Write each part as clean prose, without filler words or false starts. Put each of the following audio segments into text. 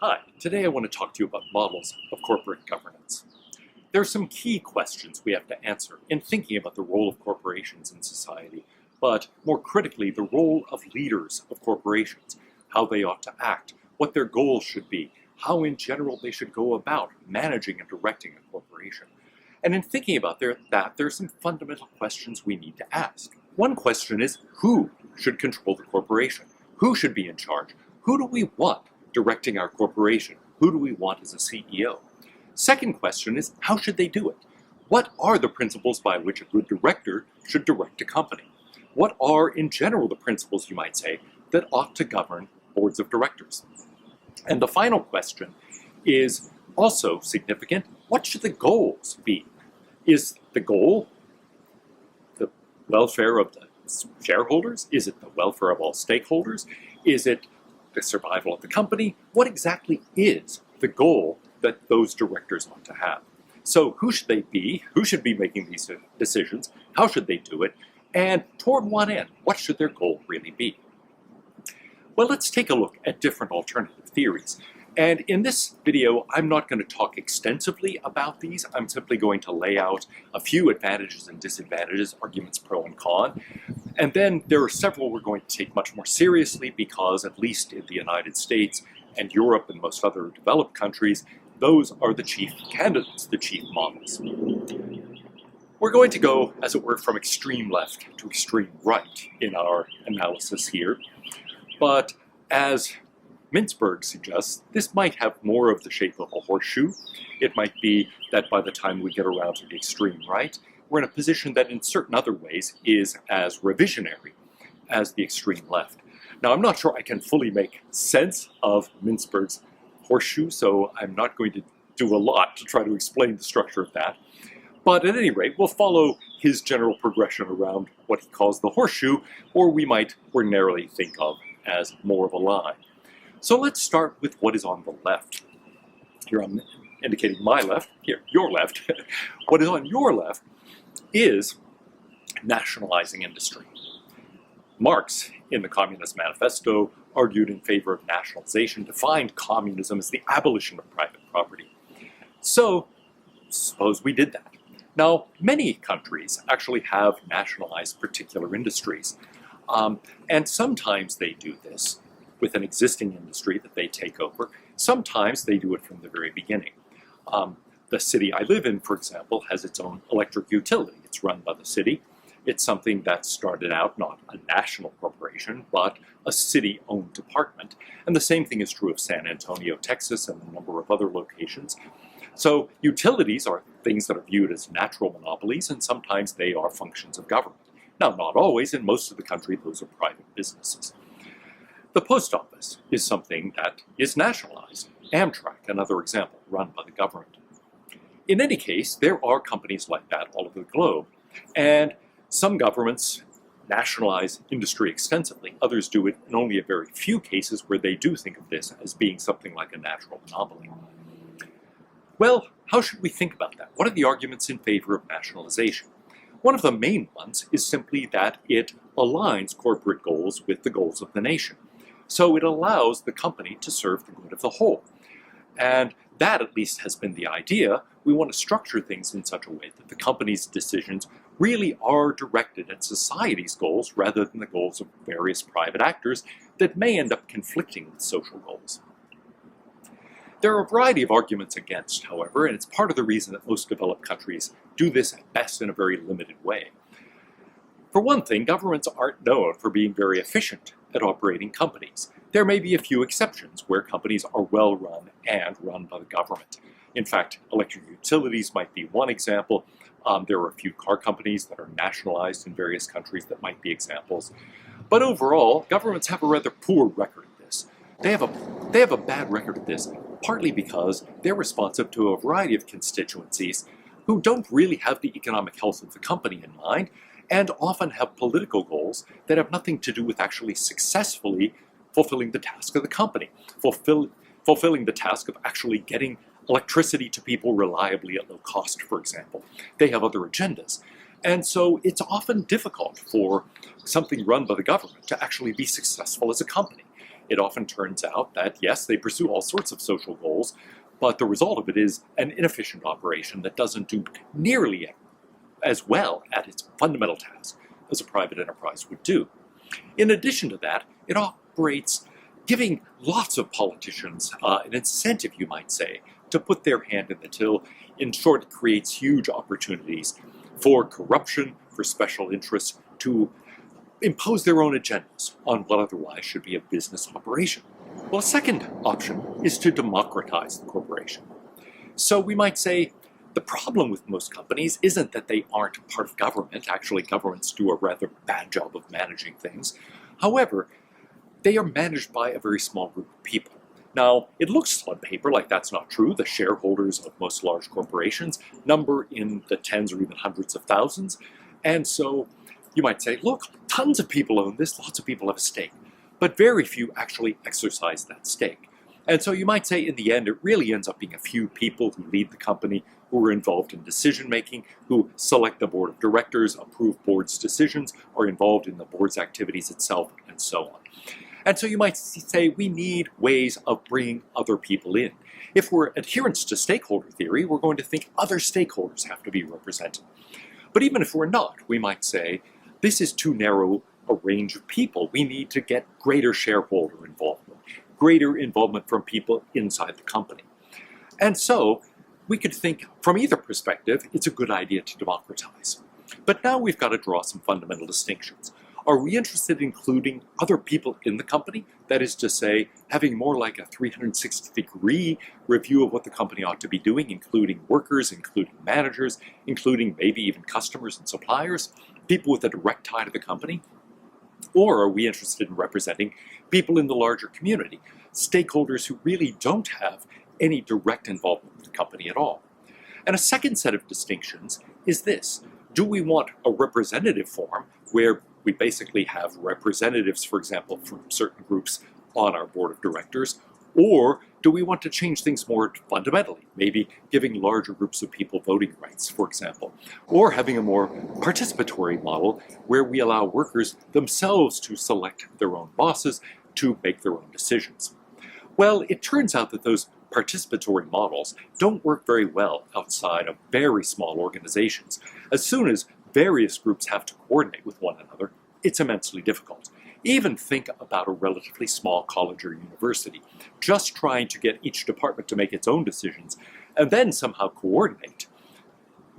Hi, today I want to talk to you about models of corporate governance. There are some key questions we have to answer in thinking about the role of corporations in society, but more critically, the role of leaders of corporations, how they ought to act, what their goals should be, how in general they should go about managing and directing a corporation. And in thinking about that, there are some fundamental questions we need to ask. One question is, who should control the corporation? Who should be in charge? Who do we want directing our corporation? Who do we want as a CEO? Second question is, how should they do it? What are the principles by which a good director should direct a company? What are, in general, the principles, you might say, that ought to govern boards of directors? And the final question is also significant. What should the goals be? Is the goal the welfare of the shareholders? Is it the welfare of all stakeholders? Is it the survival of the company? What exactly is the goal that those directors want to have? So who should they be? Who should be making these decisions? How should they do it? And toward what end? What should their goal really be? Well, let's take a look at different alternative theories. And in this video, I'm not going to talk extensively about these. I'm simply going to lay out a few advantages and disadvantages, arguments pro and con. And then there are several we're going to take much more seriously because, at least in the United States and Europe and most other developed countries, those are the chief candidates, the chief models. We're going to go, as it were, from extreme left to extreme right in our analysis here. But as Mintzberg suggests, this might have more of the shape of a horseshoe. It might be that by the time we get around to the extreme right, we're in a position that in certain other ways is as revisionary as the extreme left. Now, I'm not sure I can fully make sense of Mintzberg's horseshoe, so I'm not going to do a lot to try to explain the structure of that. But at any rate, we'll follow his general progression around what he calls the horseshoe, or we might ordinarily think of as more of a line. So let's start with what is on the left. Here I'm indicating my left, here, your left. What is on your left is nationalizing industry. Marx, in the Communist Manifesto, argued in favor of nationalization, defined communism as the abolition of private property. So, suppose we did that. Now, many countries actually have nationalized particular industries, and sometimes they do this with an existing industry that they take over. Sometimes they do it from the very beginning. The city I live in, for example, has its own electric utility. It's run by the city. It's something that started out not a national corporation, but a city-owned department. And the same thing is true of San Antonio, Texas, and a number of other locations. So utilities are things that are viewed as natural monopolies, and sometimes they are functions of government. Now, not always. In most of the country, those are private businesses. The post office is something that is nationalized. Amtrak, another example, run by the government. In any case, there are companies like that all over the globe, and some governments nationalize industry extensively. Others do it in only a very few cases where they do think of this as being something like a natural monopoly. Well, how should we think about that? What are the arguments in favor of nationalization? One of the main ones is simply that it aligns corporate goals with the goals of the nation. So it allows the company to serve the good of the whole. And that, at least, has been the idea. We want to structure things in such a way that the company's decisions really are directed at society's goals rather than the goals of various private actors that may end up conflicting with social goals. There are a variety of arguments against, however, and it's part of the reason that most developed countries do this at best in a very limited way. For one thing, governments aren't known for being very efficient at operating companies. There may be a few exceptions where companies are well run and run by the government. In fact, electric utilities might be one example. There are a few car companies that are nationalized in various countries that might be examples. But overall, governments have a rather poor record of this. They have a bad record of this, partly because they're responsive to a variety of constituencies who don't really have the economic health of the company in mind, and often have political goals that have nothing to do with actually successfully fulfilling the task of the company, fulfilling the task of actually getting electricity to people reliably at low cost, for example. They have other agendas. And so it's often difficult for something run by the government to actually be successful as a company. it often turns out that, yes, they pursue all sorts of social goals, but the result of it is an inefficient operation that doesn't do nearly as well at its fundamental task as a private enterprise would do. In addition to that, it operates giving lots of politicians an incentive, you might say, to put their hand in the till. In short, it creates huge opportunities for corruption, for special interests to impose their own agendas on what otherwise should be a business operation. Well, a second option is to democratize the corporation. So we might say the problem with most companies isn't that they aren't part of government. Actually, governments do a rather bad job of managing things. However, they are managed by a very small group of people. Now, it looks on paper like that's not true. The shareholders of most large corporations number in the tens or even hundreds of thousands. And so you might say, look, tons of people own this, lots of people have a stake. But very few actually exercise that stake. And so you might say in the end, it really ends up being a few people who lead the company, who are involved in decision making, who select the board of directors, approve board's decisions, are involved in the board's activities itself, and so on. And so you might say we need ways of bringing other people in. If we're adherents to stakeholder theory, we're going to think other stakeholders have to be represented. But even if we're not, we might say this is too narrow a range of people. We need to get greater shareholder involvement, greater involvement from people inside the company. And so we could think from either perspective, it's a good idea to democratize. But now we've got to draw some fundamental distinctions. Are we interested in including other people in the company? That is to say, having more like a 360-degree review of what the company ought to be doing, including workers, including managers, including maybe even customers and suppliers, people with a direct tie to the company? Or are we interested in representing people in the larger community, stakeholders who really don't have any direct involvement with the company at all? And a second set of distinctions is this. Do we want a representative form where we basically have representatives, for example, from certain groups on our board of directors? Or do we want to change things more fundamentally, maybe giving larger groups of people voting rights, for example, or having a more participatory model where we allow workers themselves to select their own bosses, to make their own decisions? Well, it turns out that those participatory models don't work very well outside of very small organizations. As soon as various groups have to coordinate with one another, it's immensely difficult. Even think about a relatively small college or university. Just trying to get each department to make its own decisions and then somehow coordinate.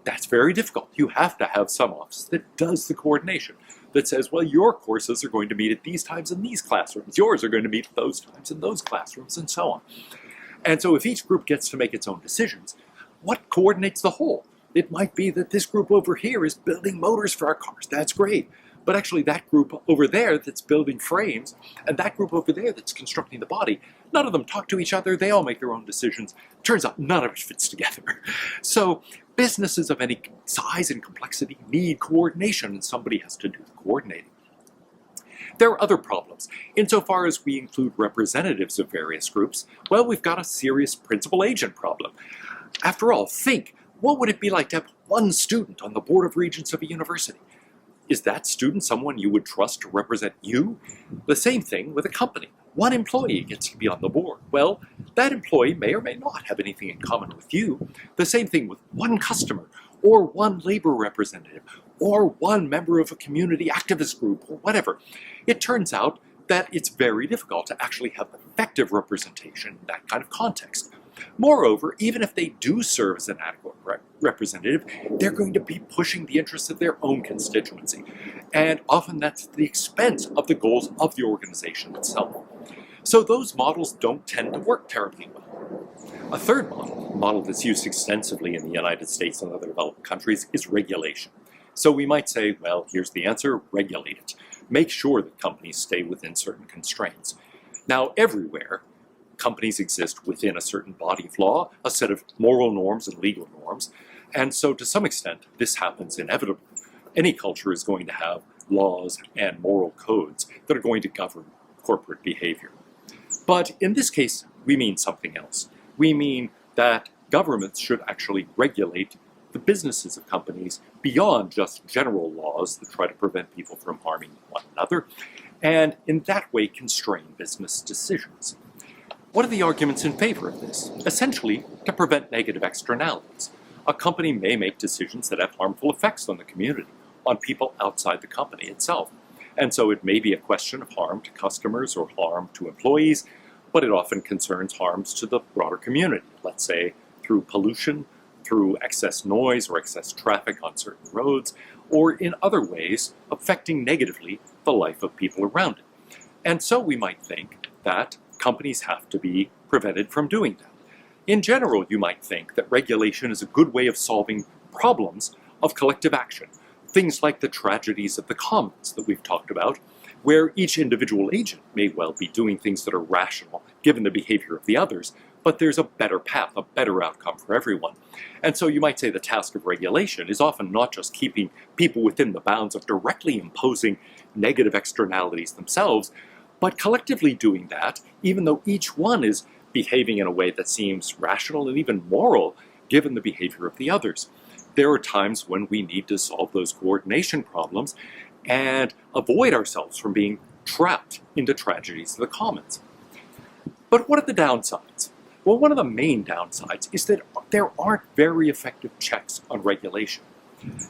That's very difficult. You have to have some office that does the coordination, that says, well, your courses are going to meet at these times in these classrooms. Yours are going to meet at those times in those classrooms, and so on. And so if each group gets to make its own decisions, what coordinates the whole? It might be that this group over here is building motors for our cars. That's great. But actually that group over there that's building frames and that group over there that's constructing the body, none of them talk to each other. They all make their own decisions. Turns out none of it fits together. So businesses of any size and complexity need coordination, and somebody has to do the coordinating. There are other problems. Insofar as we include representatives of various groups, well, we've got a serious principal-agent problem. After all, think, what would it be like to have one student on the Board of Regents of a university? Is that student someone you would trust to represent you? The same thing with a company. One employee gets to be on the board. Well, that employee may or may not have anything in common with you. The same thing with one customer, or one labor representative, or one member of a community activist group, or whatever. It turns out that it's very difficult to actually have effective representation in that kind of context. Moreover, even if they do serve as an adequate representative, they're going to be pushing the interests of their own constituency. And often that's at the expense of the goals of the organization itself. So those models don't tend to work terribly well. A third model, a model that's used extensively in the United States and other developed countries, is regulation. So we might say, well, here's the answer, regulate it. Make sure that companies stay within certain constraints. Now, everywhere, companies exist within a certain body of law, a set of moral norms and legal norms. And so to some extent, this happens inevitably. Any culture is going to have laws and moral codes that are going to govern corporate behavior. But in this case, we mean something else. We mean that governments should actually regulate the businesses of companies beyond just general laws that try to prevent people from harming one another. and in that way constrain business decisions. What are the arguments in favor of this? Essentially, to prevent negative externalities. A company may make decisions that have harmful effects on the community, on people outside the company itself. And so it may be a question of harm to customers or harm to employees, but it often concerns harms to the broader community, let's say through pollution, through excess noise or excess traffic on certain roads, or in other ways affecting negatively the life of people around it. And so we might think that companies have to be prevented from doing that. In general, you might think that regulation is a good way of solving problems of collective action. Things like the tragedies of the commons that we've talked about, where each individual agent may well be doing things that are rational given the behavior of the others, but there's a better path, a better outcome for everyone. And so you might say the task of regulation is often not just keeping people within the bounds of directly imposing negative externalities themselves, but collectively doing that, even though each one is behaving in a way that seems rational and even moral given the behavior of the others. There are times when we need to solve those coordination problems and avoid ourselves from being trapped into tragedies of the commons. But what are the downsides? Well, one of the main downsides is that there aren't very effective checks on regulation.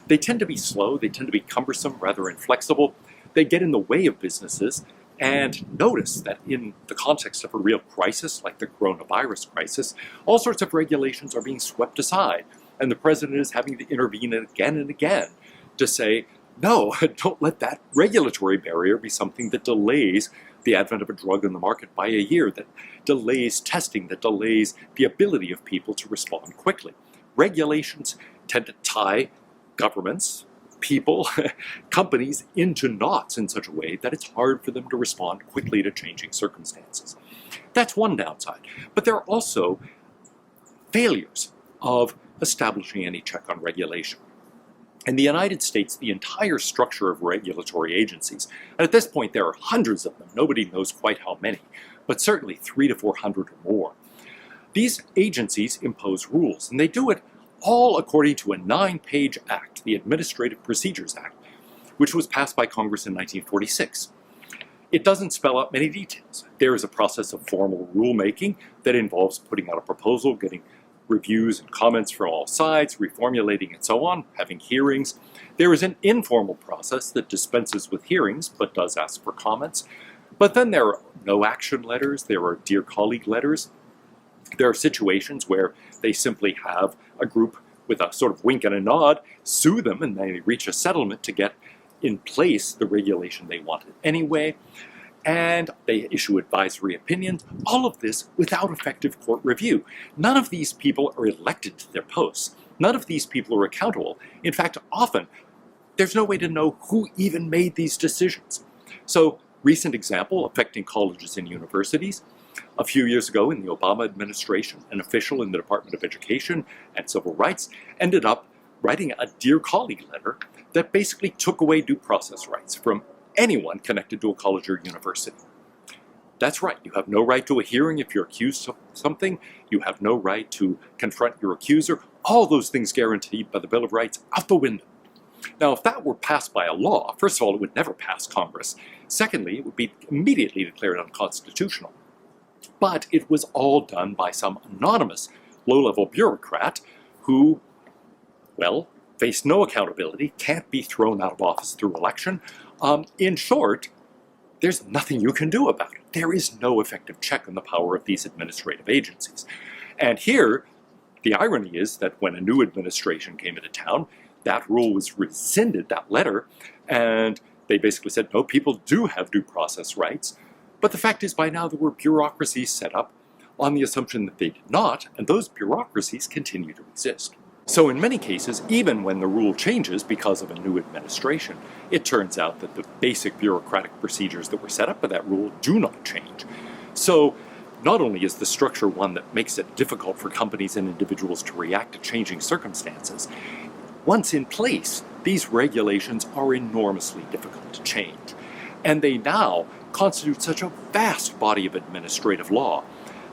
They tend to be slow, they tend to be cumbersome, rather inflexible. They get in the way of businesses. And notice that in the context of a real crisis, like the coronavirus crisis, all sorts of regulations are being swept aside. And the president is having to intervene again and again to say, no, don't let that regulatory barrier be something that delays the advent of a drug in the market by a year, that delays testing, that delays the ability of people to respond quickly. Regulations tend to tie governments, people, companies into knots in such a way that it's hard for them to respond quickly to changing circumstances. That's one downside. But there are also failures of establishing any check on regulation. In the United States, the entire structure of regulatory agencies, and at this point there are hundreds of them, nobody knows quite how many, but certainly 300 to 400 or more. These agencies impose rules, and they do it all according to a 9-page act, the Administrative Procedures Act, which was passed by Congress in 1946. It doesn't spell out many details. There is a process of formal rulemaking that involves putting out a proposal, getting reviews and comments from all sides, reformulating and so on, having hearings. There is an informal process that dispenses with hearings, but does ask for comments. But then there are no action letters, there are dear colleague letters. There are situations where they simply have a group with a sort of wink and a nod, sue them, and they reach a settlement to get in place the regulation they wanted anyway. And they issue advisory opinions, all of this without effective court review. None of these people are elected to their posts. None of these people are accountable. In fact, often, there's no way to know who even made these decisions. So, recent example affecting colleges and universities. A few years ago in the Obama administration, an official in the Department of Education and Civil Rights ended up writing a Dear Colleague letter that basically took away due process rights from anyone connected to a college or university. That's right, you have no right to a hearing if you're accused of something, you have no right to confront your accuser, all those things guaranteed by the Bill of Rights out the window. Now, if that were passed by a law, first of all, it would never pass Congress. Secondly, it would be immediately declared unconstitutional. But it was all done by some anonymous low-level bureaucrat who, well, faced no accountability, can't be thrown out of office through election. In short, there's nothing you can do about it. There is no effective check on the power of these administrative agencies. And here, the irony is that when a new administration came into town, that rule was rescinded, that letter, and they basically said, no, people do have due process rights. But the fact is, by now there were bureaucracies set up on the assumption that they did not, and those bureaucracies continue to exist. So in many cases, even when the rule changes because of a new administration, it turns out that the basic bureaucratic procedures that were set up by that rule do not change. So not only is the structure one that makes it difficult for companies and individuals to react to changing circumstances, once in place, these regulations are enormously difficult to change. And they now constitute such a vast body of administrative law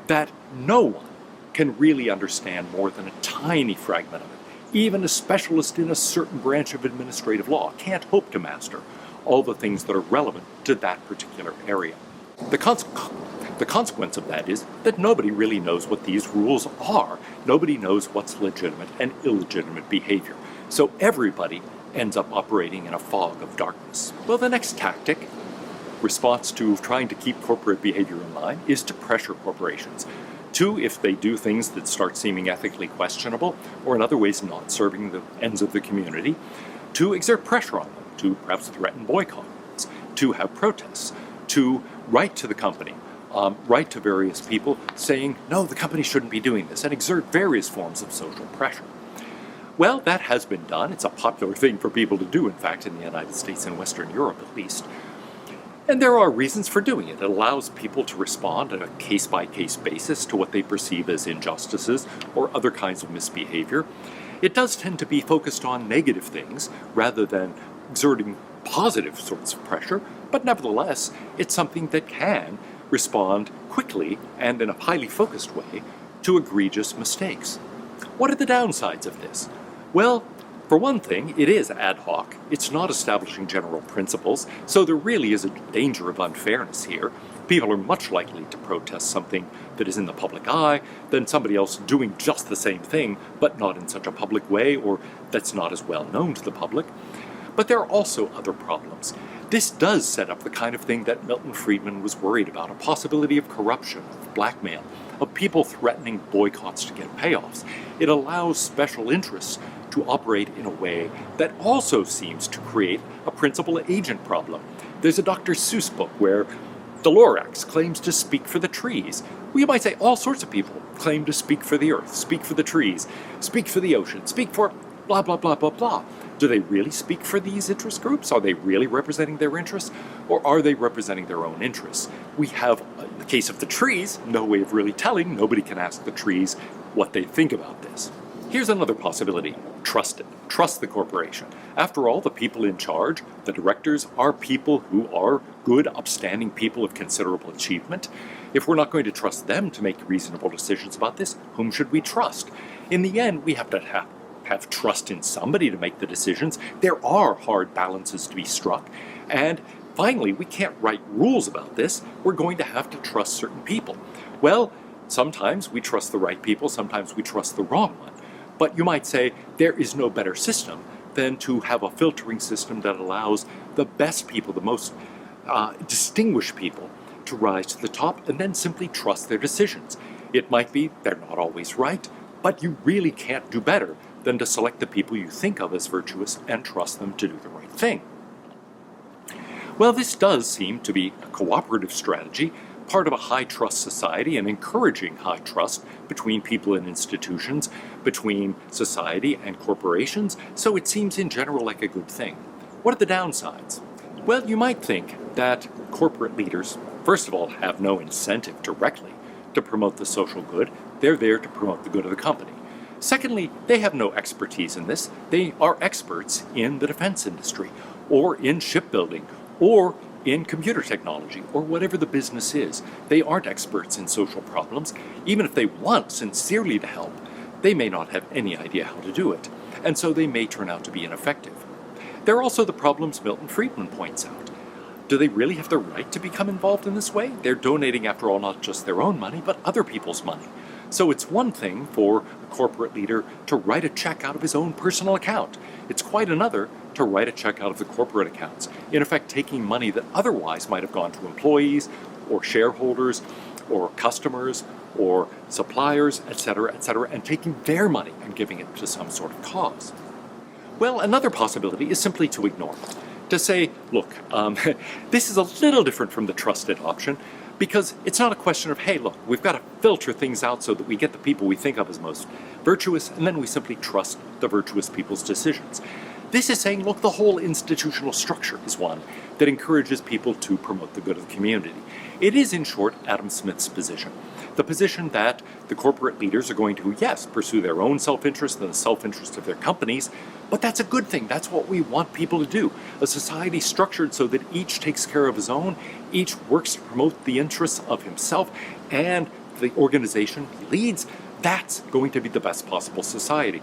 that no one can really understand more than a tiny fragment of it. Even a specialist in a certain branch of administrative law can't hope to master all the things that are relevant to that particular area. The consequence of that is that nobody really knows what these rules are. Nobody knows what's legitimate and illegitimate behavior. So everybody ends up operating in a fog of darkness. Well, the next tactic, response to trying to keep corporate behavior in line, is to pressure corporations. Two, if they do things that start seeming ethically questionable, or in other ways not serving the ends of the community, to exert pressure on them, to perhaps threaten boycotts, to have protests, to write to the company, write to various people saying, no, the company shouldn't be doing this, and exert various forms of social pressure. Well, that has been done. It's a popular thing for people to do, in fact, in the United States and Western Europe at least. And there are reasons for doing it. It allows people to respond on a case-by-case basis to what they perceive as injustices or other kinds of misbehavior. It does tend to be focused on negative things rather than exerting positive sorts of pressure, but nevertheless, it's something that can respond quickly and in a highly focused way to egregious mistakes. What are the downsides of this? Well, for one thing, it is ad hoc. It's not establishing general principles, so there really is a danger of unfairness here. People are much likely to protest something that is in the public eye than somebody else doing just the same thing, but not in such a public way, or that's not as well known to the public. But there are also other problems. This does set up the kind of thing that Milton Friedman was worried about, a possibility of corruption, of blackmail, of people threatening boycotts to get payoffs. It allows special interests to operate in a way that also seems to create a principal-agent problem. There's a Dr. Seuss book where the Lorax claims to speak for the trees. Well, you might say all sorts of people claim to speak for the earth, speak for the trees, speak for the ocean, speak for blah, blah, blah, blah, blah. Do they really speak for these interest groups? Are they really representing their interests? Or are they representing their own interests? We have, in the case of the trees, no way of really telling. Nobody can ask the trees what they think about this. Here's another possibility. Trust it. Trust the corporation. After all, the people in charge, the directors, are people who are good, upstanding people of considerable achievement. If we're not going to trust them to make reasonable decisions about this, whom should we trust? In the end, we have to have trust in somebody to make the decisions. There are hard balances to be struck. And finally, we can't write rules about this. We're going to have to trust certain people. Well, sometimes we trust the right people, sometimes we trust the wrong one. But you might say there is no better system than to have a filtering system that allows the best people, the most distinguished people, to rise to the top and then simply trust their decisions. It might be they're not always right, but you really can't do better than to select the people you think of as virtuous and trust them to do the right thing. Well, this does seem to be a cooperative strategy, part of a high-trust society and encouraging high trust between people and institutions, between society and corporations, so it seems in general like a good thing. What are the downsides? Well, you might think that corporate leaders, first of all, have no incentive directly to promote the social good. They're there to promote the good of the company. Secondly, they have no expertise in this. They are experts in the defense industry, or in shipbuilding, or in computer technology, or whatever the business is. They aren't experts in social problems. Even if they want sincerely to help, they may not have any idea how to do it, and so they may turn out to be ineffective. There are also the problems Milton Friedman points out. Do they really have the right to become involved in this way? They're donating, after all, not just their own money, but other people's money. So it's one thing for a corporate leader to write a check out of his own personal account. It's quite another to write a check out of the corporate accounts, in effect taking money that otherwise might have gone to employees or shareholders or customers or suppliers, etc., and taking their money and giving it to some sort of cause. Well, another possibility is simply to ignore it. To say, look, this is a little different from the trusted option, because it's not a question of, hey, look, we've got to filter things out so that we get the people we think of as most virtuous, and then we simply trust the virtuous people's decisions. This is saying, look, the whole institutional structure is one that encourages people to promote the good of the community. It is, in short, Adam Smith's position. The position that the corporate leaders are going to, yes, pursue their own self-interest and the self-interest of their companies, but that's a good thing. That's what we want people to do. A society structured so that each takes care of his own, each works to promote the interests of himself and the organization he leads. That's going to be the best possible society.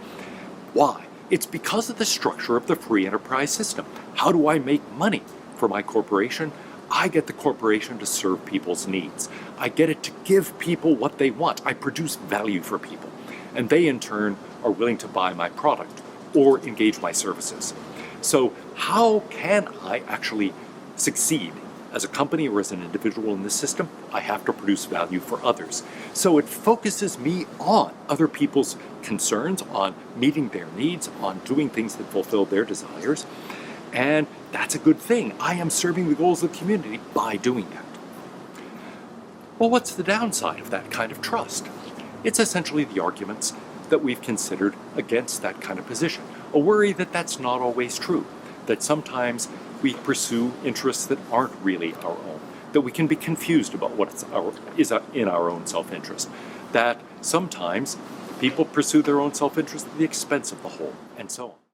Why? It's because of the structure of the free enterprise system. How do I make money? for my corporation, I get the corporation to serve people's needs. I get it to give people what they want. I produce value for people. And they, in turn, are willing to buy my product or engage my services. So how can I actually succeed as a company or as an individual in this system? I have to produce value for others. So it focuses me on other people's concerns, on meeting their needs, on doing things that fulfill their desires. And that's a good thing. I am serving the goals of the community by doing that. Well, what's the downside of that kind of trust? It's essentially the arguments that we've considered against that kind of position. A worry that that's not always true, that sometimes we pursue interests that aren't really our own, that we can be confused about what is in our own self-interest, that sometimes people pursue their own self-interest at the expense of the whole, and so on.